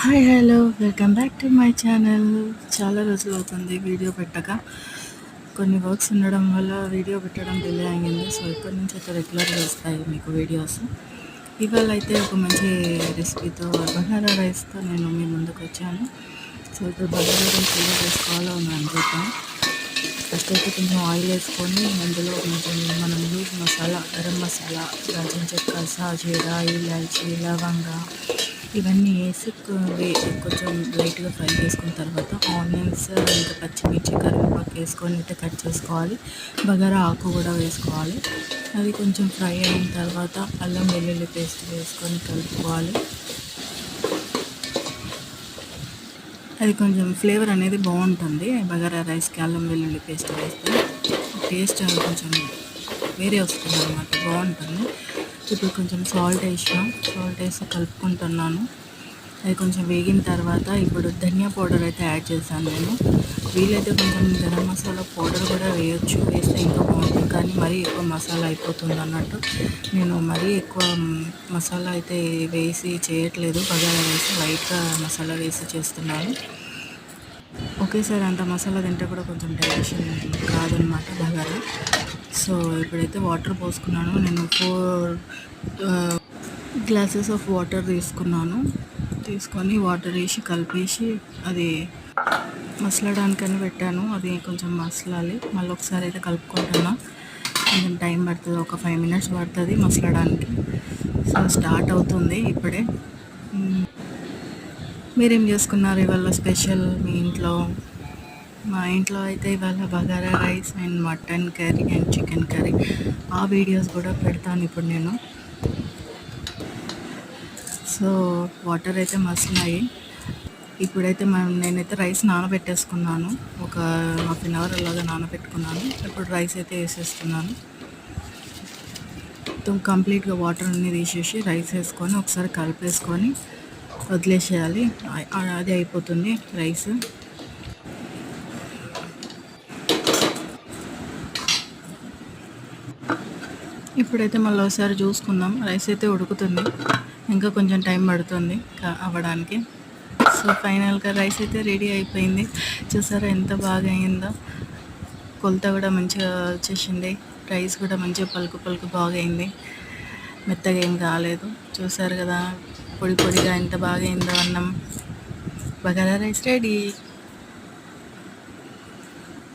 Hi hello welcome back to my channel. చాలా రోజులు అవుతుంది వీడియో పెట్టక. కొన్ని వర్క్స్ ఉండడం వల్ల వీడియో పెట్టడం డిలే అయ్యింది. సో ఇప్పటి నుంచి అయితే రెగ్యులర్గా వస్తాయి మీకు వీడియోస్. ఇవాళ అయితే ఒక మంచి రెసిపీతో బగారా రైస్తో నేను మీ ముందుకు వచ్చాను. సో ఇప్పుడు బగారా రైస్ ఎలా చేసుకోవాలో అనుకుంటాం. ఫస్ట్ అయితే కొంచెం ఆయిల్ వేసుకొని అందులో కొంచెం మనం యూజ్ మసాలా, గరం మసాలా, దాల్చిన చెక్క, సాజీరా, ఇలాచి, లవంగా ఇవన్నీ వేసి కొంచెం లైట్గా ఫ్రై చేసుకున్న తర్వాత ఆనియన్స్ ఇంకా పచ్చిమిర్చి, కరివేపాకు వేసుకొని అయితే కట్ చేసుకోవాలి. బగారా ఆకు కూడా వేసుకోవాలి. అది కొంచెం ఫ్రై అయిన తర్వాత అల్లం వెల్లుల్లి పేస్ట్ వేసుకొని కలుపుకోవాలి. అది కొంచెం ఫ్లేవర్ అనేది బాగుంటుంది. బగారా రైస్కి అల్లం వెల్లుల్లి పేస్ట్ వేస్తే టేస్ట్ కొంచెం వేరే వస్తుంది అన్నమాట, బాగుంటుంది. ఇప్పుడు కొంచెం సాల్ట్ వేసి కలుపుకుంటున్నాను. అది కొంచెం వేగిన తర్వాత ఇప్పుడు ధనియా పౌడర్ అయితే యాడ్ చేశాను నేను. వీలైతే కొంచెం గరం మసాలా పౌడర్ కూడా వేయచ్చు, వేస్తే ఇంకా బాగుంటుంది. కానీ మరీ ఎక్కువ మసాలా అయిపోతుంది అన్నట్టు నేను మరీ ఎక్కువ మసాలా అయితే వేసి చేయట్లేదు. బగారా రైస్ లైట్గా మసాలా వేసి చేస్తున్నాను. ఒకేసారి అంత మసాలా తింటే కూడా కొంచెం డైజెషన్ కాదనమాట బగారా. సో ఇప్పుడైతే వాటర్ పోసుకున్నాను. నేను 4 గ్లాసెస్ ఆఫ్ వాటర్ తీసుకొని వాటర్ వేసి కలిపేసి అది మసలడానికని పెట్టాను. అది కొంచెం మసలాలి. మళ్ళీ ఒకసారి అయితే కలుపుకుంటున్నా. కొంచెం టైం పడుతుంది, ఒక 5 minutes పడుతుంది మసలడానికి. సో స్టార్ట్ అవుతుంది ఇప్పుడే. మీరేం చేసుకున్నారు ఇవాళ స్పెషల్ మీ ఇంట్లో? మా ఇంట్లో అయితే ఇవాళ bagara rice and mutton curry and chicken curry. ఆ వీడియోస్ కూడా పెడతాను ఇప్పుడు నేను. సో వాటర్ అయితే మసిలాయి. ఇప్పుడైతే నేనైతే రైస్ నానబెట్టేసుకున్నాను. ఒక 1/2 hour అలాగా నానబెట్టుకున్నాను. ఇప్పుడు రైస్ అయితే వేసేస్తున్నాను. మొత్తం కంప్లీట్గా వాటర్ అన్నీ తీసేసి రైస్ వేసుకొని ఒకసారి కలిపేసుకొని వదిలేసేయాలి. అది అయిపోతుంది రైస్. ఇప్పుడైతే మళ్ళీ ఒకసారి చూసుకుందాం. రైస్ అయితే ఉడుకుతుంది, ఇంకా కొంచెం టైం పడుతుంది అవ్వడానికి. సో ఫైనల్గా రైస్ అయితే రెడీ అయిపోయింది. చూసారా ఎంత బాగా అయిందో. కొలత కూడా మంచిగా వచ్చేసింది. రైస్ కూడా మంచిగా పలుకు బాగా అయింది, మెత్తగా ఏం కాలేదు. చూసారు కదా పొడిగా ఎంత బాగా అయిందో అన్నం. Bagara rice ready.